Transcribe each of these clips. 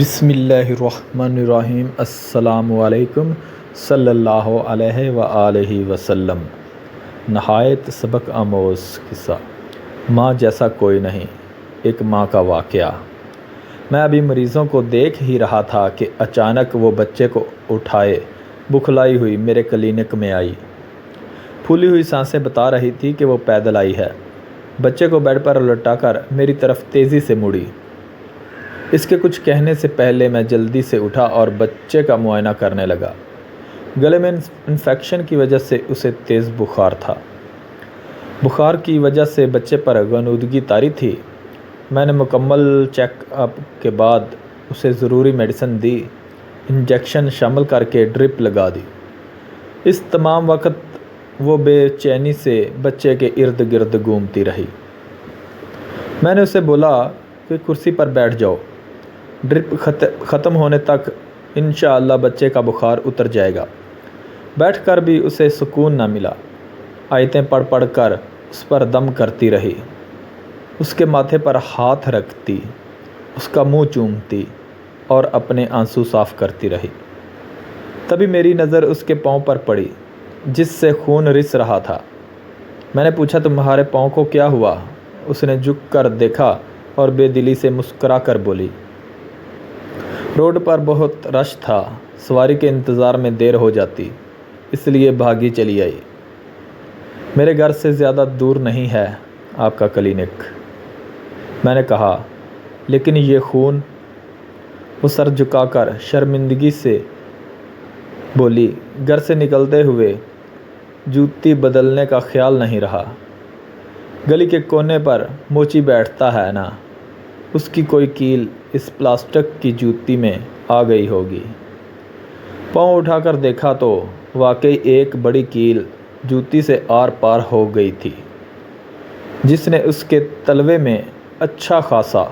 بسم اللہ الرحمن الرحیم۔ السلام علیکم صلی اللہ علیہ وآلہ وسلم۔ نہایت سبق آموز قصہ، ماں جیسا کوئی نہیں، ایک ماں کا واقعہ۔ میں ابھی مریضوں کو دیکھ ہی رہا تھا کہ اچانک وہ بچے کو اٹھائے بکھلائی ہوئی میرے کلینک میں آئی۔ پھولی ہوئی سانسیں بتا رہی تھی کہ وہ پیدل آئی ہے۔ بچے کو بیڈ پر لٹا کر میری طرف تیزی سے مڑی۔ اس کے کچھ کہنے سے پہلے میں جلدی سے اٹھا اور بچے کا معائنہ کرنے لگا۔ گلے میں انفیکشن کی وجہ سے اسے تیز بخار تھا۔ بخار کی وجہ سے بچے پر غنودگی طاری تھی۔ میں نے مکمل چیک اپ کے بعد اسے ضروری میڈیسن دی، انجیکشن شامل کر کے ڈرپ لگا دی۔ اس تمام وقت وہ بے چینی سے بچے کے ارد گرد گھومتی رہی۔ میں نے اسے بولا کہ کرسی پر بیٹھ جاؤ، ڈرپ ختم ہونے تک انشاءاللہ بچے کا بخار اتر جائے گا۔ بیٹھ کر بھی اسے سکون نہ ملا۔ آیتیں پڑھ پڑھ کر اس پر دم کرتی رہی، اس کے ماتھے پر ہاتھ رکھتی، اس کا منہ چومتی اور اپنے آنسو صاف کرتی رہی۔ تبھی میری نظر اس کے پاؤں پر پڑی جس سے خون رس رہا تھا۔ میں نے پوچھا تمہارے پاؤں کو کیا ہوا؟ اس نے جھک کر دیکھا اور بے دلی سے مسکرا کر بولی، روڈ پر بہت رش تھا، سواری کے انتظار میں دیر ہو جاتی، اس لیے بھاگی چلی آئی۔ میرے گھر سے زیادہ دور نہیں ہے آپ کا کلینک۔ میں نے کہا، لیکن یہ خون؟ وہ سر جھکا کر شرمندگی سے بولی، گھر سے نکلتے ہوئے جوتی بدلنے کا خیال نہیں رہا۔ گلی کے کونے پر موچی بیٹھتا ہے نا، اس کی کوئی کیل اس پلاسٹک کی جوتی میں آ گئی ہوگی۔ پاؤں اٹھا کر دیکھا تو واقعی ایک بڑی کیل جوتی سے آر پار ہو گئی تھی، جس نے اس کے تلوے میں اچھا خاصا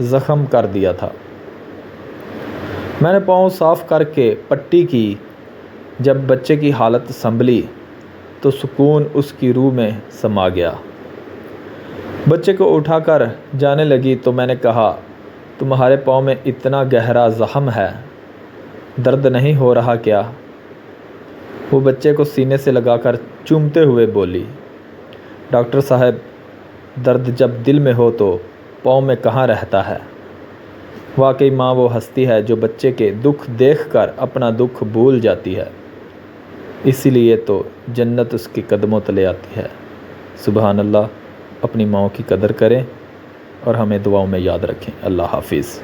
زخم کر دیا تھا۔ میں نے پاؤں صاف کر کے پٹی کی۔ جب بچے کی حالت سنبھلی تو سکون اس کی روح میں سما گیا۔ بچے کو اٹھا کر جانے لگی تو میں نے کہا، تمہارے پاؤں میں اتنا گہرا زخم ہے، درد نہیں ہو رہا کیا؟ وہ بچے کو سینے سے لگا کر چومتے ہوئے بولی، ڈاکٹر صاحب، درد جب دل میں ہو تو پاؤں میں کہاں رہتا ہے۔ واقعی ماں وہ ہستی ہے جو بچے کے دکھ دیکھ کر اپنا دکھ بھول جاتی ہے، اسی لیے تو جنت اس کے قدموں تلے آتی ہے۔ سبحان اللہ۔ اپنی ماؤں کی قدر کریں اور ہمیں دعاؤں میں یاد رکھیں۔ اللہ حافظ۔